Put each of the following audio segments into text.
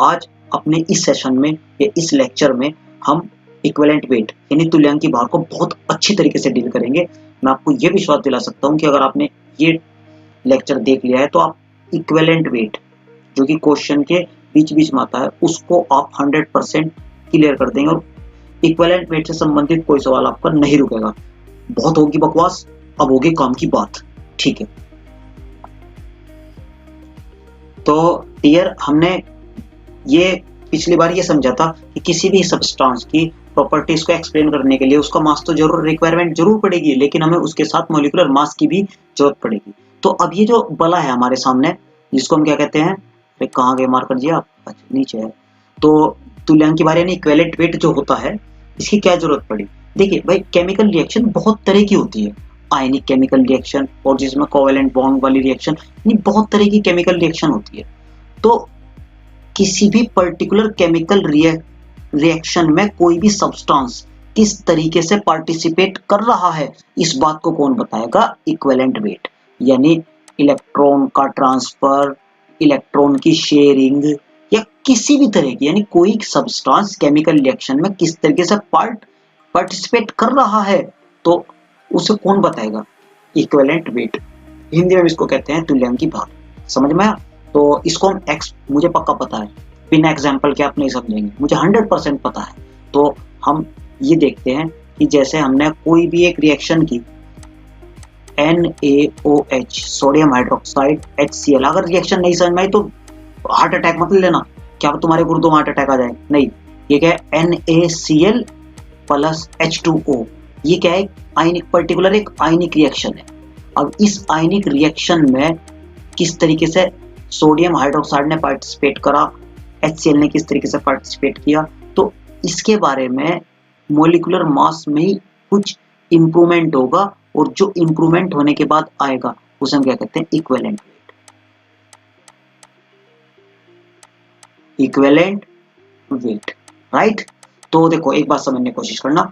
आज अपने इस सेशन में या इस लेक्चर में हम इक्विवेलेंट वेट यानी तुल्यांकी भार को बहुत अच्छी तरीके से डील करेंगे। मैं आपको ये विश्वास दिला सकता हूँ कि अगर आपने ये लेक्चर देख लिया है तो आप इक्विवेलेंट वेट जो कि क्वेश्चन के बीच बीच में आता है उसको आप 100% क्लियर कर देंगे और इक्विवेलेंट वेट से संबंधित कोई सवाल आपका नहीं रुकेगा। बहुत होगी बकवास, अब होगी काम की बात। ठीक है, तो डियर, हमने ये पिछली बार ये समझा था कि किसी भी सब्सटेंस की प्रॉपर्टीज को एक्सप्लेन करने के लिए उसका मास तो जरूर रिक्वायरमेंट जरूर पड़ेगी, लेकिन हमें उसके साथ मॉलिक्यूलर मास की भी जरूरत पड़ेगी। तो अब ये जो बला है हमारे सामने, जिसको हम क्या कहते हैं, कहाँ गए मार्कर जी आप, अच्छा नीचे है। तो तुल्यांकी भार यानी इक्विवेलेंट वेट जो होता है, इसकी क्या जरूरत पड़ी? देखिए भाई, केमिकल रिएक्शन बहुत तरह की होती है। आयनिक केमिकल रिएक्शन और जिसमें कोवेलेंट बॉन्ड वाली रिएक्शन, यानी बहुत तरह की केमिकल रिएक्शन होती है। तो किसी भी पर्टिकुलर केमिकल रिएक्शन में कोई भी सब्सटेंस किस तरीके से पार्टिसिपेट कर रहा है, इस बात को कौन बताएगा? Equivalent weight. यानी इलेक्ट्रॉन का ट्रांसफर, इलेक्ट्रॉन की शेयरिंग या किसी भी तरह की, यानी कोई सब्सटेंस केमिकल रिएक्शन में किस तरीके से पार्टिसिपेट कर रहा है, तो उसे कौन बताएगा? Equivalent weight. हिंदी में इसको कहते हैं तुल्यांकी भार। समझ में आया? तो इसको हम मुझे पक्का पता है, बिना एग्जाम्पल के आप नहीं समझेंगे, मुझे 100% पता है। तो हम ये देखते हैं कि जैसे हमने कोई भी एक रिएक्शन की, NaOH सोडियम हाइड्रोक्साइड HCl, अगर रिएक्शन नहीं समझ में आई तो हार्ट अटैक मत लेना, क्या तुम्हारे गुर्दों में हार्ट अटैक आ जाए, नहीं। ये क्या है? NaCl प्लस H2O, ये क्या है? आयनिक, पर्टिकुलर एक आयनिक रिएक्शन है। अब इस आयनिक रिएक्शन में किस तरीके से सोडियम हाइड्रोक्साइड ने पार्टिसिपेट करा, HCl ने किस तरीके से पार्टिसिपेट किया, तो इसके बारे में मॉलिक्यूलर मास में ही कुछ इंप्रूवमेंट होगा, और जो इंप्रूवमेंट होने के बाद आएगा उसे हम क्या कहते हैं? Equivalent weight. Equivalent weight, right. तो देखो, एक बात समझने की कोशिश करना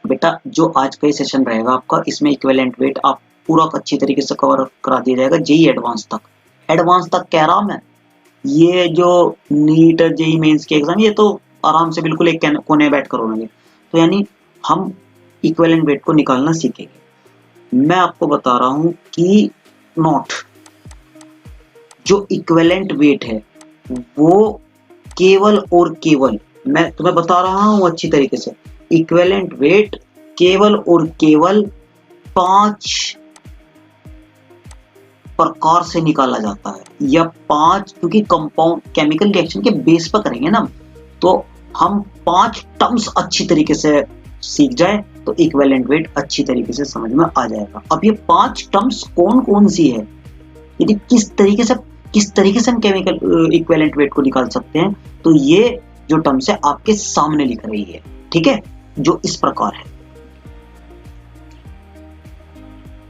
बेटा, जो आज का सेशन रहेगा आपका, इसमें इक्विवेलेंट वेट आप पूरा अच्छी तरीके से कवर करा दिया जाएगा। जेई एडवांस तक कह रहा हूं मैं। ये जो नीट जेई मेंस के एग्जाम, ये तो आराम से बिल्कुल एक कोने बैठ कर होंगे। तो यानी हम इक्विवेलेंट वेट को निकालना सीखेंगे। मैं आपको बता रहा हूं कि नॉट जो इक्विवेलेंट वेट है वो केवल और केवल, मैं तुम्हें बता रहा हूं अच्छी तरीके से, इक्विवेलेंट वेट केवल और केवल 5 प्रकार से निकाला जाता है, या 5, क्योंकि कंपाउंड केमिकल रिएक्शन के बेस पर करेंगे ना, तो हम 5 टर्म्स अच्छी तरीके से सीख जाए तो इक्विवेलेंट वेट अच्छी तरीके से समझ में आ जाएगा। अब ये 5 टर्म्स कौन कौन सी है, यदि किस तरीके से हम केमिकल इक्विवेलेंट वेट को निकाल सकते हैं, तो ये जो टर्म्स है आपके सामने लिख रही है, ठीक है, जो इस प्रकार है।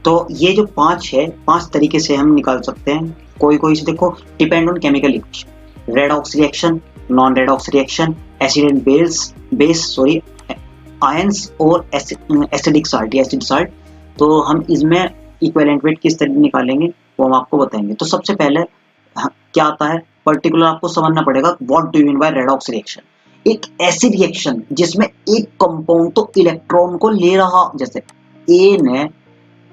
तो ये जो 5 है, 5 तरीके से हम निकाल सकते हैं। कोई से देखो, depend on chemical equation, redox reaction, non redox reaction, acid and base ions और एसिडिक साल्ट। तो हम इसमें इक्विवेलेंट वेट किस तरह निकालेंगे वो हम आपको बताएंगे। तो सबसे पहले क्या आता है, पर्टिकुलर आपको समझना पड़ेगा what do you mean by redox reaction. एक ऐसी रिएक्शन जिसमें एक कंपाउंड तो इलेक्ट्रॉन को ले रहा, जैसे ए ने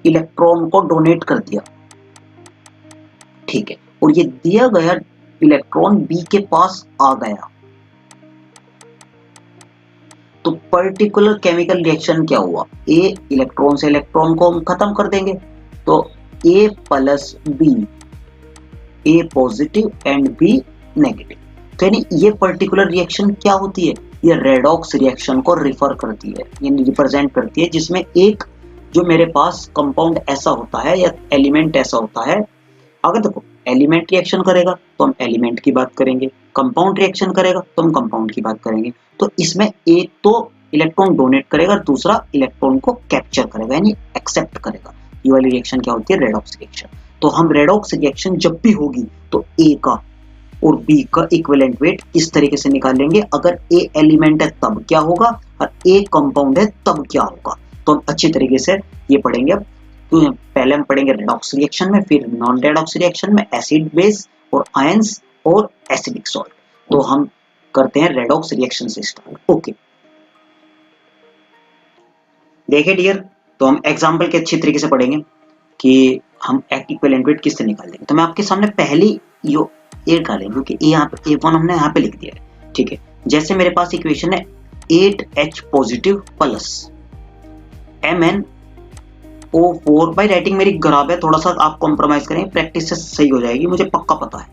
इलेक्ट्रॉन को डोनेट कर दिया, ठीक है, और ये दिया गया इलेक्ट्रॉन बी के पास आ गया, तो पर्टिकुलर केमिकल रिएक्शन क्या हुआ? ए इलेक्ट्रॉन से इलेक्ट्रॉन को हम खत्म कर देंगे, तो A plus B, A positive and B negative. तो यानी ये पर्टिकुलर रिएक्शन क्या होती है? ये रेडॉक्स रिएक्शन को रिफर करती है, यानी रिप्रेजेंट करती है, जिसमें एक जो मेरे पास कंपाउंड ऐसा होता है या एलिमेंट ऐसा होता है। अगर देखो, एलिमेंट रिएक्शन करेगा तो हम एलिमेंट की बात करेंगे, कंपाउंड रिएक्शन करेगा तो हम कंपाउंड की बात करेंगे। तो इसमें एक तो इलेक्ट्रॉन डोनेट करेगा, दूसरा इलेक्ट्रॉन को कैप्चर करेगा यानी एक्सेप्ट करेगा। ये वाली रिएक्शन क्या होती है? Redox reaction. तो हम रेडॉक्स रिएक्शन जब भी होगी तो ए का और बी का इक्विवेलेंट वेट इस तरीके से निकालेंगे। अगर ए एलिमेंट है तब क्या होगा और ए कंपाउंड है तब क्या होगा, तो हम अच्छी तरीके से ये पढ़ेंगे। तो पहले हम पढ़ेंगे रेडॉक्स रिएक्शन में, फिर नॉन रेडॉक्स रिएक्शन में एसिड बेस और आयंस और एसिडिक सॉल्ट। तो हम करते हैं रेडॉक्स रिएक्शन से स्टार्ट। ओके, देखिए डियर, तो हम एग्जाम्पल के अच्छी तरीके से पढ़ेंगे कि हम इक्विवेलेंट वेट किससे निकाल देंगे। तो मैं आपके सामने पहली यो ए डालेंगे, क्योंकि ए यहाँ पे A1 हमने यहाँ पे लिख दिया है, ठीक है। जैसे मेरे पास इक्वेशन है 8H पॉजिटिव प्लस MnO4, भाई राइटिंग मेरी खराब है, थोड़ा सा आप कॉम्प्रोमाइज करें, प्रैक्टिस से सही हो जाएगी, मुझे पक्का पता है।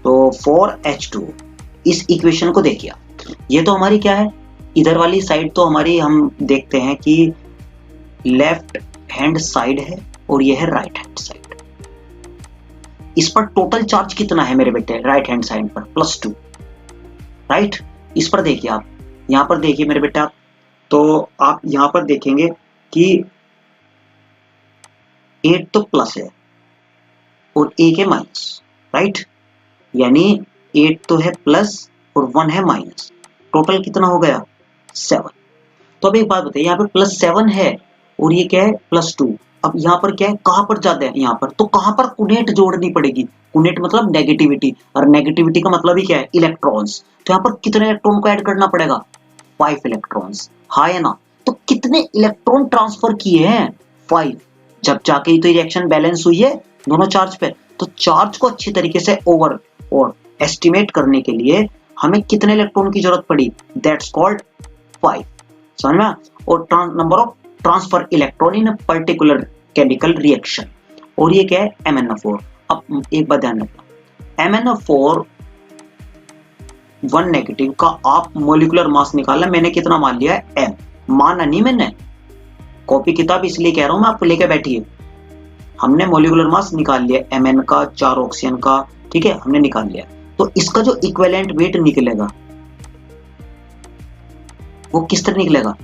तो 4H2, इस इक्वेशन को देखिए, ये तो हमारी क्या है, इधर वाली साइड तो हमारी हम देखते हैं कि लेफ्ट हैंड साइड है और ये है राइट हैंड साइड। इस पर टोटल चार्ज कितना है मेरे बेटे, राइट हैंड साइड पर +2, राइट। इस पर देखिए आप, यहां पर देखिए मेरे बेटा, तो आप यहां पर देखेंगे कि 8 तो प्लस है और 1 है माइनस, राइट। यानी 8 तो है प्लस और 1 है माइनस, टोटल कितना हो गया 7। तो अब एक बात बताइए, यहाँ पे +7 है और ये क्या है +2। अब यहाँ पर क्या है, कहां पर ज्यादा है, यहाँ पर, तो कहां पर कुनेट जोड़नी पड़ेगी। कुनेट मतलब नेगेटिविटी, और नेगेटिविटी का मतलब ही क्या है, इलेक्ट्रॉन्स। तो यहाँ पर कितने इलेक्ट्रॉन को ऐड करना पड़ेगा, 5 इलेक्ट्रॉन्स, हाँ है ना। तो कितने इलेक्ट्रॉन ट्रांसफर किए हैं, 5, जब जाके ही तो रिएक्शन बैलेंस हुई है दोनों चार्ज पे। तो चार्ज को अच्छी तरीके से ओवर और एस्टिमेट करने के लिए हमें कितने इलेक्ट्रॉन की जरूरत पड़ी, दैट्स कॉल्ड 5, समझ में। और number of transfer electron in particular chemical reaction, और ये क्या है MnO4। अब एक बात ध्यान रखना, MnO4 1 नेगेटिव का आप मोलिकुलर मास निकालना, मैंने कितना मान लिया है m, माना नहीं मैंने, कॉपी किताब इसलिए कह रहा हूं मैं, आप लेके बैठिए। हमने मोलिकुलर मास निकाल लिया Mn का, 4 ऑक्सीजन का, ठीक है, हमने निकाल लिया। तो इसका जो इक्विवेलेंट वेट निकलेगा वो किस तरह निकलेगा,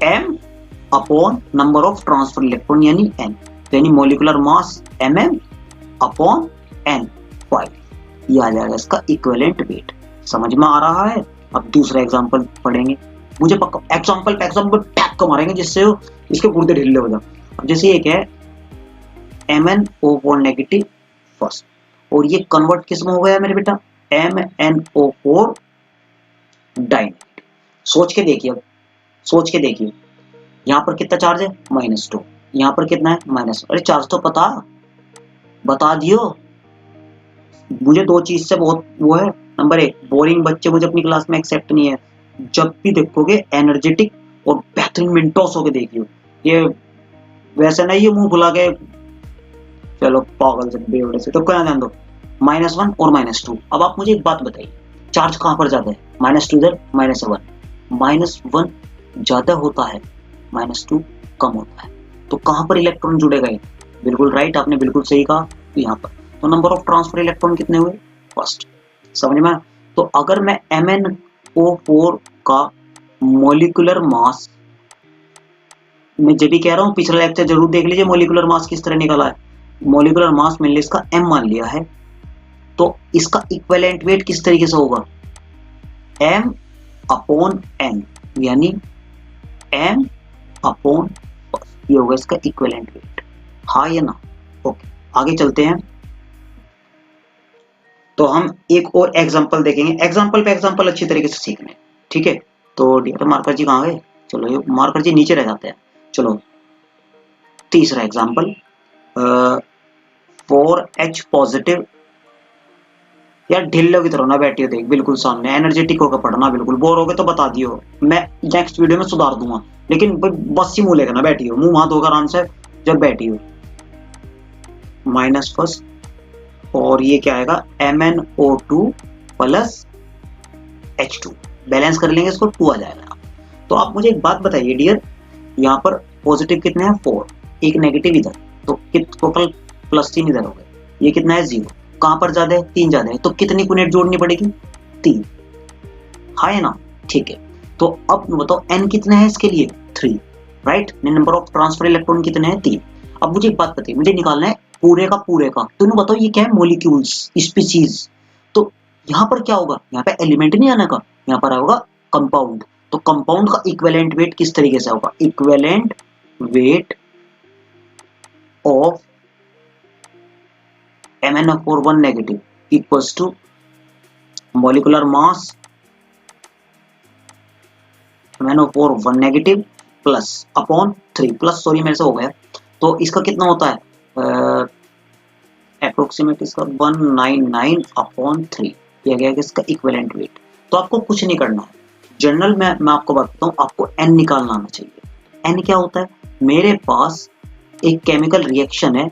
m upon number of transfer electron यानी n, यानी molecular mass mm upon n 5, ये आ जाएगा इसका इक्विवेलेंट वेट। समझ में आ रहा है। अब दूसरा एग्जांपल पढ़ेंगे, मुझे पक्का एग्जांपल पे एग्जांपल टैप को मारेंगे जिससे इसके गुर्दे ढीले हो जाए। अब जैसे ये क्या है, MnO4 नेगेटिव फर्स्ट, और ये कन्वर्ट किस में हो गया मेरे बेटा, MnO4 डाइनेगेटिव। सोच के देखिए, अब सोच के देखिए, यहाँ पर कितना चार्ज है -2, यहाँ पर कितना है माइनस, अरे चार्ज तो बता दियो। मुझे दो चीज से बहुत वो है, नंबर 1, बोरिंग बच्चे मुझे अपनी क्लास में एक्सेप्ट नहीं है। जब भी देखोगे एनर्जेटिक और बेहतरीन मिनटोस होके देखियो, ये वैसे नहीं ये मुंह फुला के चलो पागल से बेवड़े से, तो क्या ध्यान दो, -1 और -2। अब आप मुझे एक बात बताइए, चार्ज कहां पर ज्यादा है, -2 इधर, -1, -1 ज्यादा होता है, -2 कम होता है, तो कहां पर इलेक्ट्रॉन जुड़ेगा, बिल्कुल राइट, आपने बिल्कुल सही कहा, यहाँ पर। तो नंबर ऑफ ट्रांसफर इलेक्ट्रॉन कितने हुए, फर्स्ट, समझ में। तो अगर मैं MnO4 का मोलिकुलर मास, मैं जब भी कह रहा हूँ पिछला लेक्चर जरूर देख लीजिए, मोलिकुलर मास किस तरह निकला है। मोलिकुलर मास मैंने इसका m मान लिया है, तो इसका इक्विवेलेंट वेट किस तरीके से होगा, m अपॉन n, यानी m अपॉन, ये होगा इसका इक्विवेलेंट वेट, हाँ या ना। ओके, आगे चलते हैं। तो हम एक और एग्जांपल देखेंगे, एग्जांपल पे एग्जांपल अच्छी तरीके से सीखने, ठीक है। तो डियर मार्कर जी कहाँ गए, चलो ये मार्कर जी नीचे रह जाते हैं। चलो तीसरा एग्जांपल, 4H पॉजिटिव, यार ढिल्लो की तरह ना बैठियो, देख बिल्कुल सामने, एनर्जेटिक होकर पढ़ना, बिल्कुल बोर हो गए तो बता दियो, मैं नेक्स्ट वीडियो में सुधार दूंगा, लेकिन बस ही मुंह लेकर ना बैठियो, मुंह हाथ धोकर आराम से जब बैठियो। माइनस फर्स्ट, और ये क्या आएगा MnO2 प्लस H2, बैलेंस कर लेंगे इसको, 2 आ जाएगा। तो आप मुझे एक बात बताइए डियर, यहाँ पर पॉजिटिव कितने हैं 4, एक नेगेटिव इधर, तो टोटल +3 इधर हो गए, ये कितना है 0, कहां पर ज्यादा है 3 ज्यादा है, तो कितनी कुनेट जोड़नी पड़ेगी 3, हाँ है ना, ठीक है। तो अब बताओ n कितना है इसके लिए 3, right, number of transfer electron कितने हैं 3। अब मुझे एक बात बताइए, मुझे निकालना है पूरे का, तो इन्हें बताओ ये क्या है, मॉलिक्यूल्स, स्पीशीज। तो यहाँ पर क्या होगा, यहाँ पे एलिमेंट नहीं आने का, यहाँ पर आएगा कंपाउंड। तो कंपाउंड का इक्विवेलेंट वेट किस तरीके से होगा, equivalent weight of MnO4 1 negative equals to molecular mass MnO4 1 negative plus upon 3 plus, sorry मेरे से हो गया, तो इसका कितना होता है अप्रोक्सीमेट इसका 199 अपॉन 3 दिया गया है इसका इक्विवेलेंट वेट। तो आपको कुछ नहीं करना है, जनरल में मैं आपको बताता हूँ, आपको n निकालना आना चाहिए। n क्या होता है, मेरे पास एक केमिकल रिएक्शन है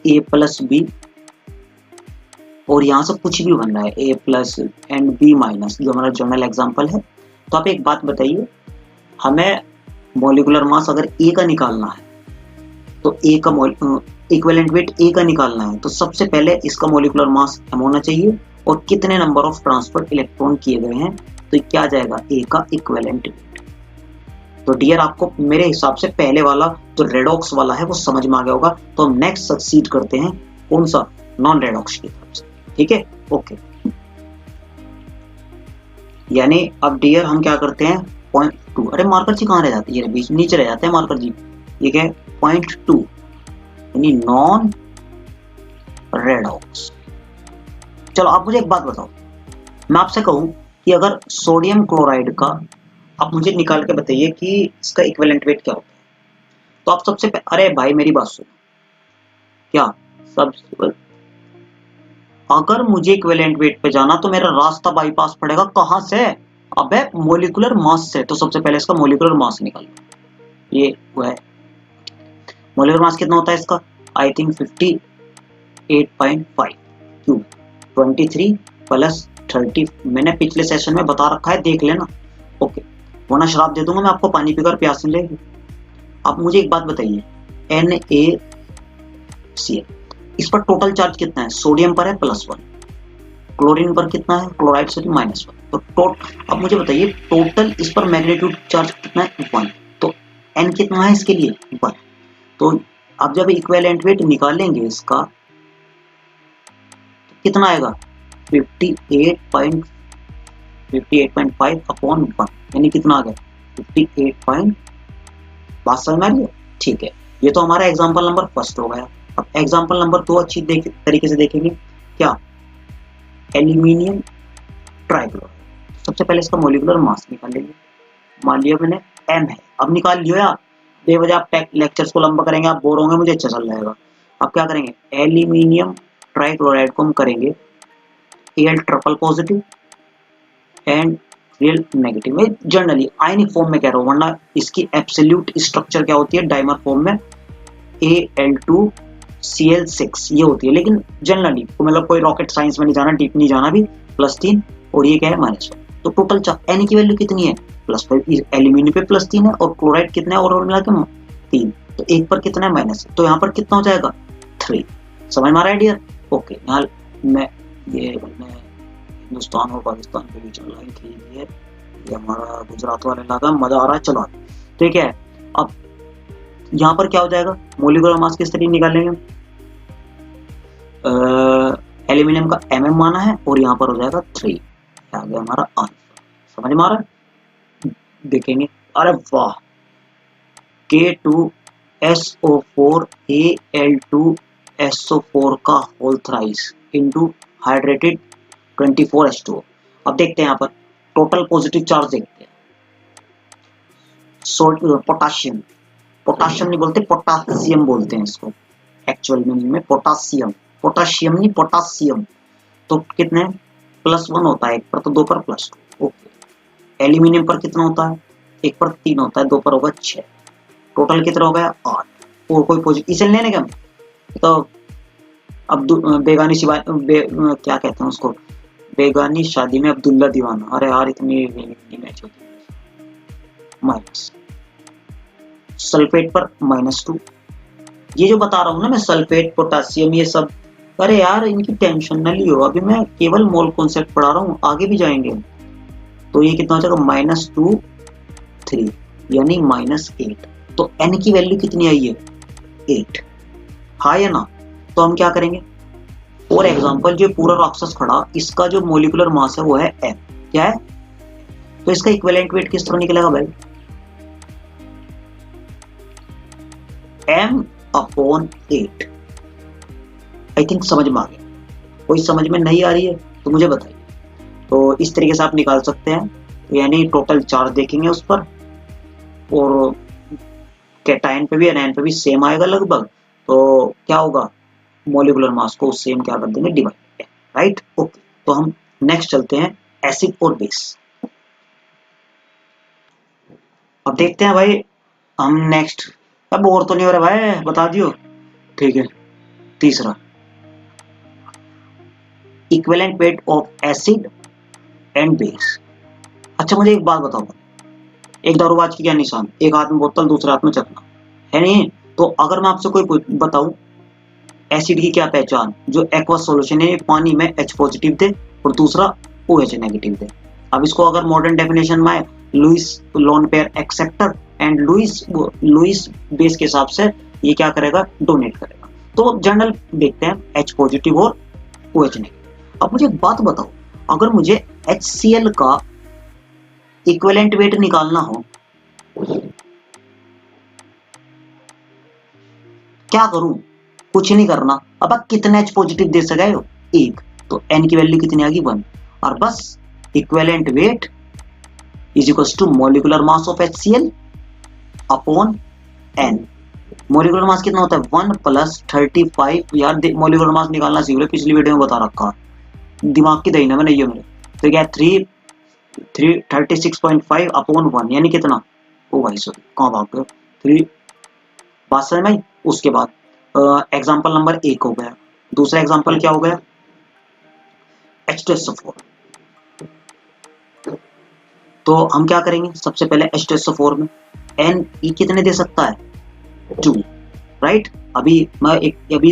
A प्लस बी और यहाँ से कुछ भी बन रहा है A plus and B minus, जो हमारा जनरल एग्जाम्पल है। तो आप एक बात बताइए, हमें मॉलिक्यूलर मास अगर A का निकालना है तो A का इक्विवेलेंट वेट A का निकालना है, तो सबसे पहले इसका मॉलिक्यूलर मास m होना चाहिए और कितने नंबर ऑफ ट्रांसफर इलेक्ट्रॉन किए गए हैं, तो क्या जाएगा A का इक्विवेलेंट वेट। तो डियर आपको मेरे हिसाब से पहले वाला जो रेडॉक्स वाला है वो समझ में आ गया होगा। तो हम नेक्स्ट सक्सीड करते हैं कौन सा, नॉन रेडॉक्स की तरफ से, ठीक है, ओके। यानी अब डियर हम क्या करते हैं 0.2, अरे मार्कर जी कहाँ रह जाती है, बीच नीचे रह जाते हैं मार्कर जी, ये क्या है 0.2 यानी नॉन रेडॉक्स। चलो आप मुझे एक बात बताओ, मैं आपसे कहूं कि अगर सोडियम क्लोराइड का आप मुझे निकाल के बताइए कि इसका इक्विवेलेंट वेट क्या होता है, तो आप सबसे अरे भाई मेरी बात सुनो, क्या सब अगर मुझे इक्विवेलेंट वेट पे जाना तो मेरा रास्ता बाईपास पड़ेगा कहां से, अबे मॉलिक्यूलर मास से। तो सबसे पहले इसका मॉलिक्यूलर मास निकाल लो, ये वो है मॉलिक्यूलर मास कितना होता है इसका, आई थिंक 58.5 क्यूब 23 प्लस 30, मैंने पिछले सेशन में बता रखा है, देख लेना, ओके। वरना शराब दे दूंगा मैं आपको, पानी पीकर प्यास नहीं लगेगी। आप मुझे एक बात बताइए, NaCl इस पर टोटल चार्ज कितना है, सोडियम पर है +1, क्लोरीन पर कितना है, क्लोराइड से -1, तो अब मुझे बताइए टोटल इस पर मैग्नीट्यूड चार्ज कितना है 1, तो n कितना है इसके लिए 1। तो अब जब इक्विवेलेंट वेट निकालेंगे इसका तो कितना आएगा 58.5 अपॉन 1, यानी कितना आ गया 58. बात समझ में आ रही है, ठीक है। ये तो हमारा एग्जांपल नंबर फर्स्ट हो गया। अब एग्जांपल नंबर 2 अच्छी तरीके से देखेंगे, क्या एल्यूमिनियम ट्राइक्लोराइड। सबसे पहले इसका मॉलिक्यूलर मास निकाल लेंगे, मान लिया मैंने m है, अब निकाल लियो यार, बेवजह आप लेक्चर्स को लंबा करेंगे, आप बोर होंगे, मुझे अच्छा चल जाएगा। अब क्या करेंगे, एल्यूमिनियम ट्राइक्लोराइड को हम करेंगे Al triple positive and real negative में, जनरली आयनिक फॉर्म में कह रहा हूँ, वरना इसकी एब्सोल्यूट स्ट्रक्चर क्या होती है डाइमर फॉर्म में Al2Cl6 ये होती है, लेकिन जनरली मतलब कोई रॉकेट साइंस में नहीं जाना, डीप नहीं जाना भी, +3 और ये क्या है -1। तो टोटल n की वैल्यू कितनी है +5, एल्यूमिनियम पे +3 है और क्लोराइड कितना है और मिला के 3, तो एक पर कितना है -, तो यहाँ पर कितना हो जाएगा 3। समझ में आ रहा है डियर, ओके। यहाँ मैं हिंदुस्तान और पाकिस्तान के बीच में लाइन खींची है, ये हमारा गुजरात वाला इलाका, मजा आ रहा है, चलो ठीक है। अब यहाँ पर क्या हो जाएगा, मॉलिक्यूलर मास किस तरीके निकालेंगे, एल्यूमिनियम का mm माना है और यहाँ पर हो जाएगा 3, आ गया हमारा आंसर। समझ में आ रहा है, देखेंगे, अरे वाह, K2SO4 Al2SO4 का whole thrice into hydrated 24H2O। अब देखते हैं यहाँ पर टोटल पॉजिटिव चार्ज देखते हैं, पोटाशियम, पोटाशियम नहीं बोलते, पोटासियम बोलते हैं इसको एक्चुअल मीनिंग में, पोटासियम, पोटाशियम नहीं पोटासियम। तो कितने +1 होता है, एक पर तो 2 पर +2, ओके। एल्यूमिनियम पर कितना होता है, 1 पर 3 होता है, 2 पर होगा 6, टोटल कितना हो गया 8। और कोई पॉजिटिव इसे लेने का, तो अब बेगानी क्या कहते हैं उसको, बेगानी शादी में अब्दुल्ला दीवाना, अरे यार इतनी मैच होती है। माइनस सल्फेट पर -2, ये जो बता रहा हूँ ना मैं, सल्फेट पोटासियम ये सब, अरे यार इनकी टेंशन न लियो, अभी मैं केवल मोल कॉन्सेप्ट पढ़ा रहा हूँ, आगे भी जाएंगे। तो ये कितना हो जाएगा -2 3 यानी -8। तो n की वैल्यू कितनी आई है 8, हाँ या ना। तो हम क्या करेंगे, फॉर एग्जांपल जो पूरा राक्षस खड़ा, इसका जो मॉलिक्यूलर मास है वो है m, क्या है, तो इसका इक्विवेलेंट वेट किस तरह निकलेगा भाई, m/8। आई थिंक समझ में आ गया। कोई समझ में नहीं आ रही है तो मुझे बताइए। तो इस तरीके से आप निकाल सकते हैं, यानी टोटल चार्ज देखेंगे उस पर, और कैटायन पे भी एनायन पे भी सेम आएगा लगभग, तो क्या होगा, मॉलिक्यूलर मास को उससे हम क्या कर देंगे, डिवाइड, राइट। ओके, तो हम नेक्स्ट चलते हैं एसिड और बेस। अब देखते हैं भाई हम नेक्स्ट, अब और तो नहीं हो रहा भाई, बता दियो। ठीक है, तीसरा, equivalent weight of acid and base. अच्छा मुझे एक बात बताओ, एक दारूबाज की क्या निशान, एक हाथ में बोतल दूसरे हाथ में चखना, है नहीं। तो अगर मैं आपसे कोई बताऊं एसिड की क्या पहचान, जो एक्वस सॉल्यूशन है पानी में H पॉजिटिव दे और दूसरा OH नेगेटिव दे। अब इसको अगर मॉडर्न डेफिनेशन में Lewis lone pair acceptor and Lewis base के हिसाब से ये क्या करेगा, डोनेट करेगा। तो जनरल देखते हैं H पॉजिटिव और OH नेगेटिव। अब मुझे एक बात बताओ, अगर मुझे HCl का इक्विवेलेंट वेट निकालना हो, क्या करूं, कुछ नहीं करना। अब आप कितने H पॉजिटिव दे सके हो, एक, तो N की वैल्यू कितनी आ गई, 1, और बस equivalent weight is equals to molecular mass of HCl upon N। Molecular mass कितना होता है, 1 + 35। यार मॉलिक्यूलर मास निकालना सीख लो, पिछली वीडियो में बता रखा, दिमाग की दही ना बनाइए मेरे। तो क्या 36.5 अपॉन 1 यानी कितना, ओ भाई सॉरी कहाँ भाग गए, 3, बात समझ में। उसके बाद एग्जांपल नंबर 1 हो गया, दूसरा एग्जांपल क्या हो गया, H2SO4। तो हम क्या करेंगे, सबसे पहले H2SO4 में Ne कितने दे सकता है, 2, राइट। अभी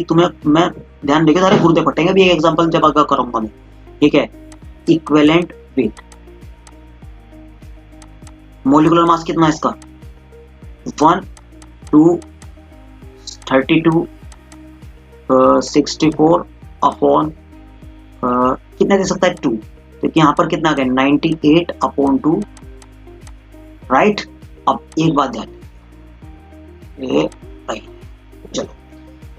तुम्हें मैं ध्यान देके सारे गुर्दे फटेंगे, अभी एक एग्जांपल जब आगे करूंगा मैं, ठीक है। इक्विवेलेंट वेट, मॉलिक्यूलर मास कितना है इसका, 1, 2, 32, 64 अपॉन कितना दे सकता है, 2। तो यहाँ पर कितना आ गया, 98 अपॉन 2, राइट। अब एक बात ध्यान, चलो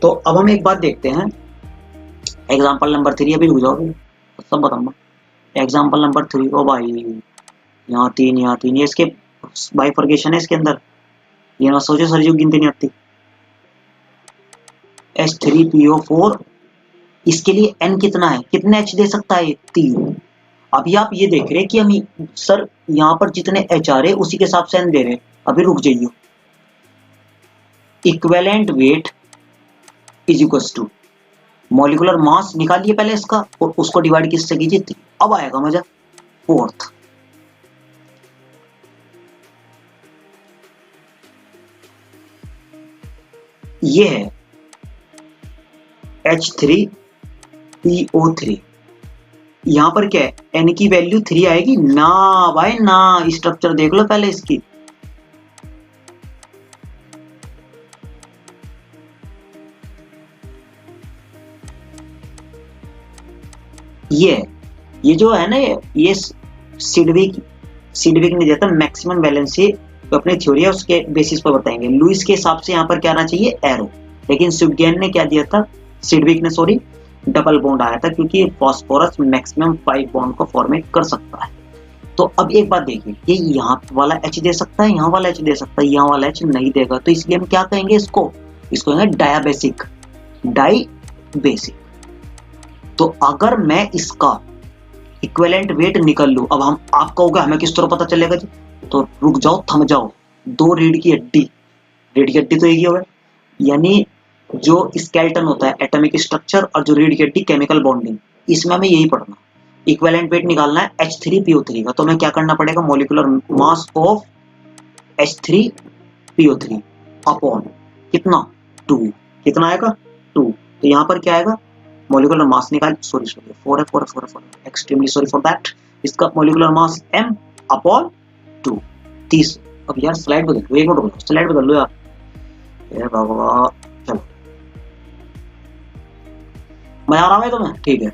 तो अब हम एक बात देखते हैं, एग्जांपल नंबर 3, अभी रुक जाओ सब बताऊंगा। एग्जांपल नंबर 3, ओ भाई यहाँ 3 यहाँ 3, ये इसके बाइफर्केशन है इसके अंदर, ये ना सोचो सर जो गिनती नहीं आती। H3PO4, इसके लिए N कितना है, कितने H दे सकता है, 3। अभी आप ये देख रहे हैं कि हम सर यहाँ पर जितने H आ रहे उसी के हिसाब से N दे रहे हैं। अभी रुक जाइए, equivalent weight is equals to molecular mass निकालिए पहले इसका, और उसको डिवाइड किससे कीजिए, 3। अब आएगा मजा, फोर्थ, ये है H3PO3। यहां पर क्या है, N की वैल्यू 3 आएगी ना भाई ना, स्ट्रक्चर देख लो पहले इसकी। ये जो है ना, ये सिडविक ने देता मैक्सिमम वैलेंसी, तो अपनी थ्योरी है उसके बेसिस पर बताएंगे। लुइस के हिसाब से यहाँ पर क्या आना चाहिए, एरो, लेकिन स्विफ्टगेन ने क्या दिया था, सिडविक ने सॉरी, डबल बॉन्ड आया था, क्योंकि फास्फोरस मैक्सिमम 5 बॉन्ड को फॉर्मेट कर सकता है। तो अब एक बात देखिए, ये यहाँ वाला H दे सकता है, यहाँ वाला H दे सकता है, यहाँ वाला H नहीं देगा, तो इसलिए हम क्या कहेंगे, इसको कहेंगे डायाबेसिक, डाइबेसिक। तो अगर मैं इसका इक्विवेलेंट वेट निकल लूं, अब हम आप कहोगे हमें किस तरह पता चलेगा जी, तो रुक जाओ, थम जाओ, 2 रीढ़ की हड्डी तो एक ही होगा, यानी जो स्केलेटन होता है एटॉमिक स्ट्रक्चर, और जो रीढ़ की हड्डी केमिकल बॉन्डिंग, इसमें हमें यही पढ़ना। इक्विवेलेंट वेट निकालना है H3PO3 का, तो हमें क्या करना पड़ेगा, molecular mass of H3PO3 upon कितना, 2, कितना आएगा, 2। तो यहाँ पर क्या आएगा, मॉलिक्यूलर मास निकाल, सॉरी 4 है, एक्सट्रीमली सॉरी फॉर दैट, इसका मॉलिक्यूलर मास M अपॉन 2, 30। अब यार स्लाइड बदल लो, एक मिनट रुको, स्लाइड बदल लो यार, ये बाबा, चलो मैं आ रहा हूँ तुम्हें, ठीक है।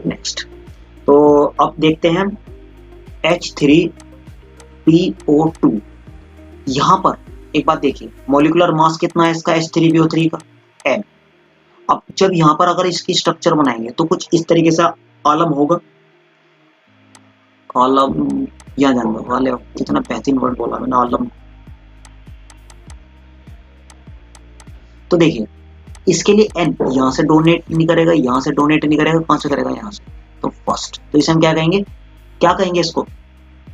नेक्स्ट, तो अब देखते हैं H3PO2। यहाँ पर एक बात देखिए, मॉलिक्यूलर मास कितना है इसका H3PO3 का, M, अब जब यहाँ पर अगर इसकी स्ट्रक्चर बनाएंगे तो कुछ इस तरीके से आलम होगा। आलम, यहाँ जान दो वाले, कितना बेहतरीन वर्ड बोला मैंने, आलम। तो देखिए इसके लिए एन यहाँ से डोनेट नहीं करेगा, यहाँ से डोनेट नहीं करेगा, कहाँ से करेगा, यहाँ से। तो फर्स्ट, तो इसे हम क्या कहेंगे, क्या कहेंगे इसको,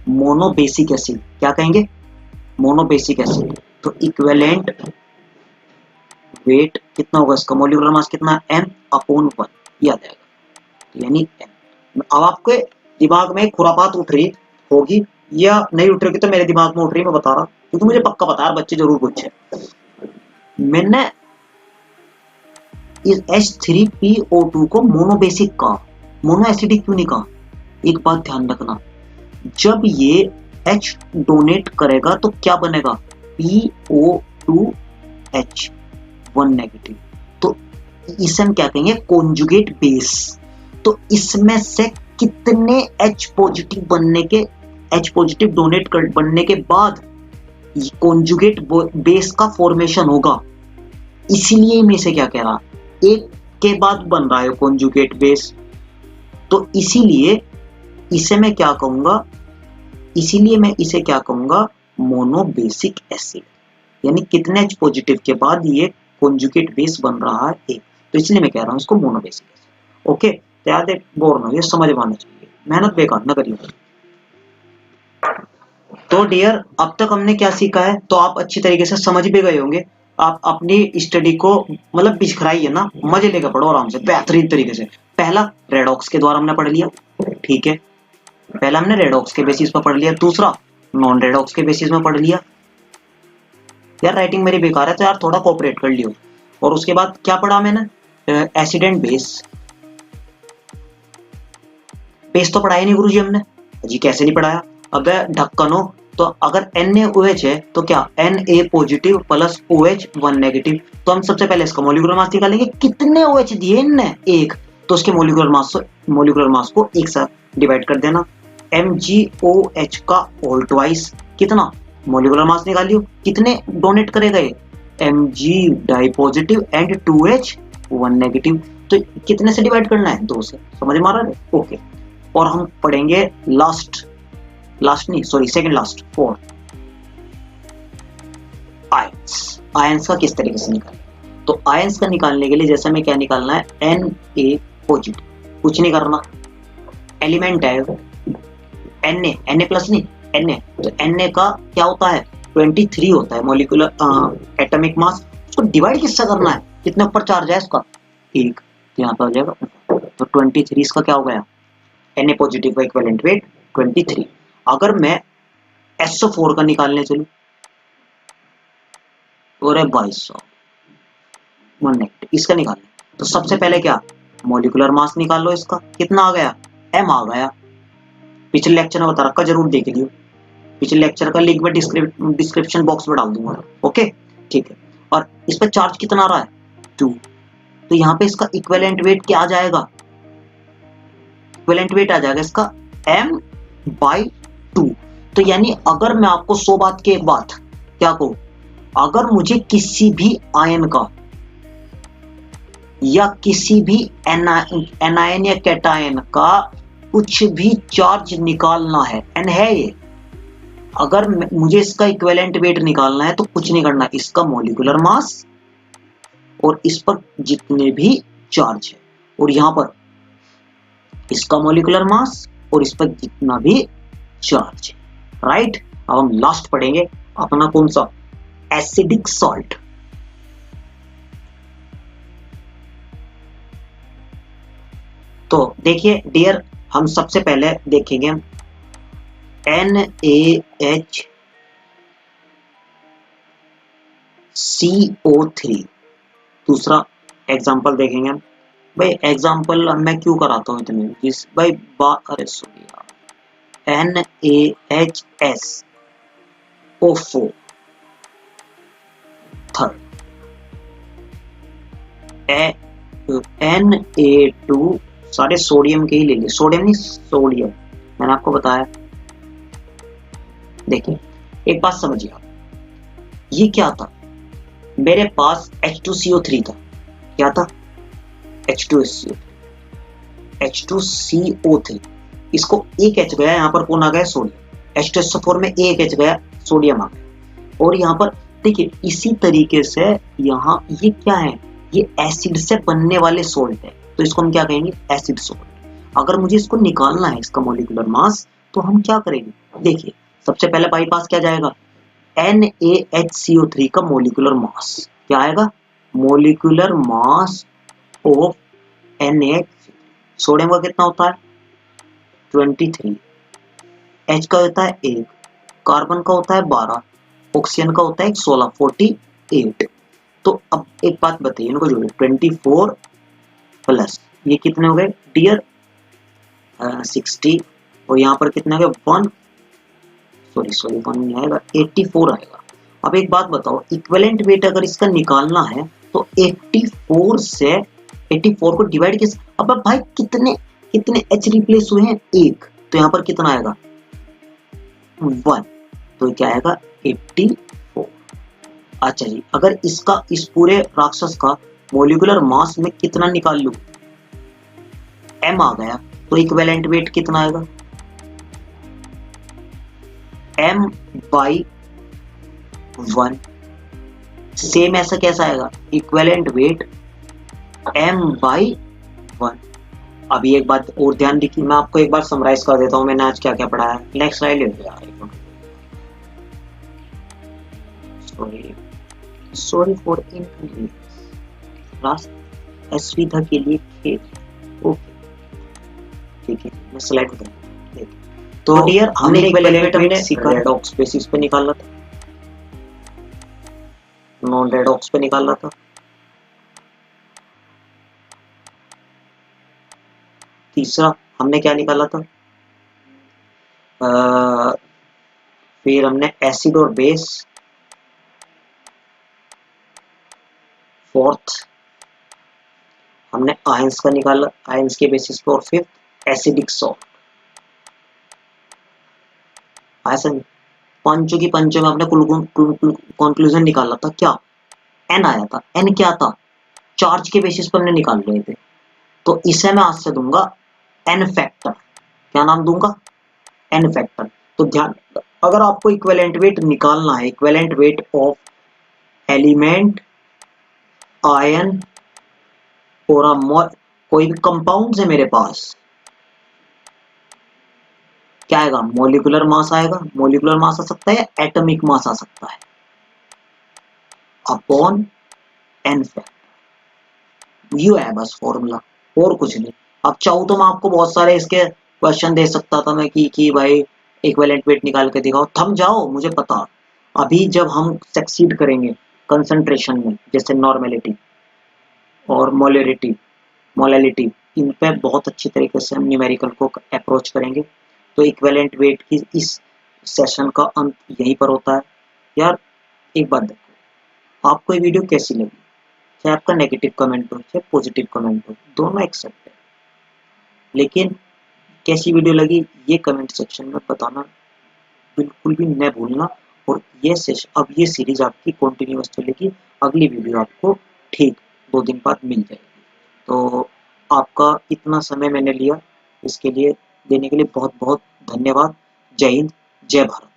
मोनोबेसिक एसिड। क्या कहेंगे, मोनोबेसिक एसिड। तो इक्विवेलेंट वेट कितना होगा इसका, मोलिकुलर मास कितना, n/1, ये आ जाएगा। यानी n। अब आपके दिमाग में खुरापात उठ रही होगी या नहीं उठ रही, तो मेरे दिमाग में उठ रही, मैं बता रहा, क्योंकि मुझे पक्का पता है बच्चे जरूर पूछे। मैंने इस H3PO2 को मोनोबेसिक कहा, मोनो एसिडिक क्यों नहीं कहा। एक बात ध्यान रखना, जब ये H डोनेट करेगा तो क्या बनेगा, PO2H, 1 नेगेटिव। तो इसे हम क्या कहेंगे, कॉन्जुगेट बेस। तो इसमें से कितने H पॉजिटिव बनने के, H पॉजिटिव डोनेट बनने के बाद कॉन्जुगेट बेस का फॉर्मेशन होगा। इसीलिए मैं इसे क्या कह रहा, एक के बाद बन रहा है कॉन्जुगेट बेस। तो इसीलिए इसे मैं क्या कहूंगा, इसीलिए मैं इसे क्या कहूंगा, मोनोबेसिक एसिड। यानी कितने H पॉजिटिव के बाद ये कॉन्जुगेट बेस बन रहा है एक, तो इसलिए मैं कह रहा हूं इसको मोनोबेसिक एसिड। ओके, तो याद है, बोर ना, ये समझ में आना चाहिए, मेहनत बेकार ना करिए। तो डियर, अब तक हमने क्या सीखा है, तो आप अच्छी तरीके से समझ भी गए होंगे। आप अपनी स्टडी को मतलब बिछराइए ना, मजे लेकर पढ़ो आराम से, बेहतरीन तरीके से। पहला रेडॉक्स के द्वारा हमने पढ़ लिया, ठीक है, पहला हमने रेडॉक्स के बेसिस पर पढ़ लिया। दूसरा नॉन रेडॉक्स के बेसिस में पढ़ लिया। यार राइटिंग मेरी बेकार है तो यार थोड़ा कोऑपरेट कर लियो। और उसके बाद क्या पढ़ा मैंने, एसिड एंड बेस। बेस तो पढ़ाया नहीं गुरुजी हमने जी, कैसे नहीं पढ़ाया। अब ढक्कनो, तो अगर NaOH है तो क्या, Na positive plus OH 1 negative. तो हम सबसे पहले इसका मोलिकुलर मास निकालेंगे, कितने OH दिए इनने, एक, तो उसके मोलिकुलर मास को एक साथ डिवाइड कर देना। MgOH का होल ट्वाइस, कितना, मोलिकुलर मास निकालियो, कितने डोनेट करेगा ये, Mg di positive and 2H 1 negative. तो कितने से डिवाइड करना है, 2 से। समझ में आ रहा है, ओके। और हम पढ़ेंगे सेकंड लास्ट, 4 आयंस। आयंस का किस तरीके से निकालें, तो आयंस का निकालने के लिए जैसे हमें क्या निकालना है, Na पॉजिटिव, कुछ नहीं करना, एलिमेंट है Na प्लस नहीं, Na, तो Na का क्या होता है, 23 होता है मोलिकुलर एटॉमिक मास। उसको डिवाइड किससे करना है, कितने ऊपर चार्ज है इसका, 1, तो यहाँ पर आ जाएगा। तो 23 इसका क्या हो गया, Na पॉजिटिव का इक्विवेलेंट वेट 23। अगर मैं SO4 का निकालने चलूं, और 1 नेगेटिव, इसका निकालना, तो सबसे पहले क्या, मोलिकुलर मास निकाल लो इसका, कितना आ गया, M आ गया। पिछले लेक्चर में बता रखा, जरूर देख लियो, पिछले लेक्चर का लिंक में डिस्क्रिप्शन बॉक्स में डाल दूंगा, ओके, ठीक है। और इस पर चार्ज कितना आ रहा है, 2, तो यहाँ पे इसका इक्विवेलेंट वेट क्या आ जाएगा, इक्विवेलेंट वेट आ जाएगा इसका M/2। तो यानी अगर मैं आपको 100 बात की एक बात क्या कहूं, अगर मुझे किसी भी आयन का या किसी भी एनायन या कैटायन का कुछ भी चार्ज निकालना है, एन है ये, अगर मुझे इसका इक्विवेलेंट वेट निकालना है तो कुछ नहीं करना, इसका मोलिकुलर मास और इस पर जितने भी चार्ज है, और यहां पर इसका मोलिकुलर मास और इस पर जितना भी चार्ज है, राइट। अब हम लास्ट पढ़ेंगे अपना कौन सा, एसिडिक सॉल्ट। तो देखिए डियर, हम सबसे पहले देखेंगे NaHCO3। दूसरा एग्जांपल देखेंगे हम, भाई एग्जांपल मैं क्यों कराता हूं इतने, जिस भाई अरे सॉरी यार, NaHSO4 थर्ड, Na2, सारे सोडियम के ही ले लिए, सोडियम नहीं सोडियम, मैंने आपको बताया। देखिए एक बात समझिए आप, ये क्या था, मेरे पास H2CO3 था, क्या था, H2SCO, H2CO3, इसको एक H गया, यहाँ पर कौन आ गया, सोडियम। H2SO4 में एक H गया, सोडियम आ गया। और यहाँ पर देखिए इसी तरीके से यहाँ ये क्या है, ये एसिड से बनने वाले सोल्ट है, तो इसको हम क्या कहेंगे, एसिड सोल्ट। अगर मुझे इसको निकालना है इसका मॉलिक्यूलर मास, तो हम क्या करेंगे, देखिए सबसे पहले बाईपास क्या जाएगा, NaHCO3 का मॉलिक्यूलर मास क्या आएगा, molecular mass of NaH, sodium का कितना होता है 23, H का होता है 1, कार्बन का होता है 12, ऑक्सीजन का होता है 16, 48। तो अब एक बात बताइए, इनको जोड़िए, 24 प्लस ये कितने हो गए डियर, 60, और यहाँ पर कितने हो गए 1 नहीं आएगा, 84 आएगा। अब एक बात बताओ, इक्विवेलेंट वेट अगर इसका निकालना है तो 84 से 84 को डिवाइड किस, अब भाई कितने कितने H रिप्लेस हुए हैं, 1, तो यहाँ पर कितना आएगा 1, तो क्या आएगा 84। अच्छा जी, अगर इसका इस पूरे राक्षस का मॉलिक्यूलर मास में कितना निकाल लूं, M आ गया, तो इक्विवेलेंट वेट कितना आएगा, M/1। सेम ऐसा कैसा आएगा, इक्विवेलेंट वेट M/1। अभी एक बात और ध्यान रखिए, मैं आपको एक बार समराइज कर देता हूं मैंने आज क्या क्या पढ़ा है। नेक्स्ट स्लाइड ले यार, सॉरी फॉर इनकन्वीनियंस, असुविधा के लिए खेद। ओके ठीक है, मैं स्लाइड बता देता हूं। तो डियर हमने इक्विवेलेंट वेट रेडॉक्स बेसिस पे निकाला था, नॉन रेडॉक्स पे निकाला था। तीसरा हमने क्या निकाला था, फिर हमने एसिड और बेस। फोर्थ हमने आयंस का निकाला, आयंस के बेसिस पे। और फिफ्थ एसिडिक सॉल्ट। ऐसा पंचों की पंचों में हमने कंक्लूजन निकाला था, क्या एन आया था। एन क्या था, चार्ज के बेसिस पर हमने निकाल रहे थे, तो इसे मैं आज से दूंगा एन फैक्टर। क्या नाम दूंगा, एन फैक्टर। तो ध्यान, अगर आपको इक्विवेलेंट वेट निकालना है, equivalent weight of element, ion और कोई भी कंपाउंड है मेरे पास, क्या आएगा, मॉलिक्यूलर मास आएगा। मॉलिक्यूलर मास आ सकता है या एटॉमिक मास आ सकता है, अपॉन एन फैक्टर। यू है बस फॉर्मूला, और कुछ नहीं। अब चाहूँ तो मैं आपको बहुत सारे इसके क्वेश्चन दे सकता था मैं कि भाई इक्विवेलेंट वेट निकाल के दिखाओ, थम जाओ, मुझे पता। अभी जब हम सक्सीड करेंगे कंसंट्रेशन में, जैसे नॉर्मेलिटी और मोलैलिटी, इन पे बहुत अच्छी तरीके से हम न्यूमेरिकल को अप्रोच करेंगे। तो इक्विवेलेंट वेट की इस सेशन का अंत यहीं पर होता है। यार एक बात देखो, आपको ये वीडियो कैसी लगी, चाहे आपका नेगेटिव कमेंट हो चाहे पॉजिटिव कमेंट हो, दोनों एक्सेप्ट है, लेकिन कैसी वीडियो लगी ये कमेंट सेक्शन में बताना बिल्कुल भी न भूलना। और ये सेशन, अब ये सीरीज आपकी कंटिन्यूअस चलेगी, अगली वीडियो आपको ठीक 2 दिन बाद मिल जाएगी। तो आपका इतना समय मैंने लिया, इसके लिए देने के लिए बहुत बहुत धन्यवाद। जय हिंद, जय भारत।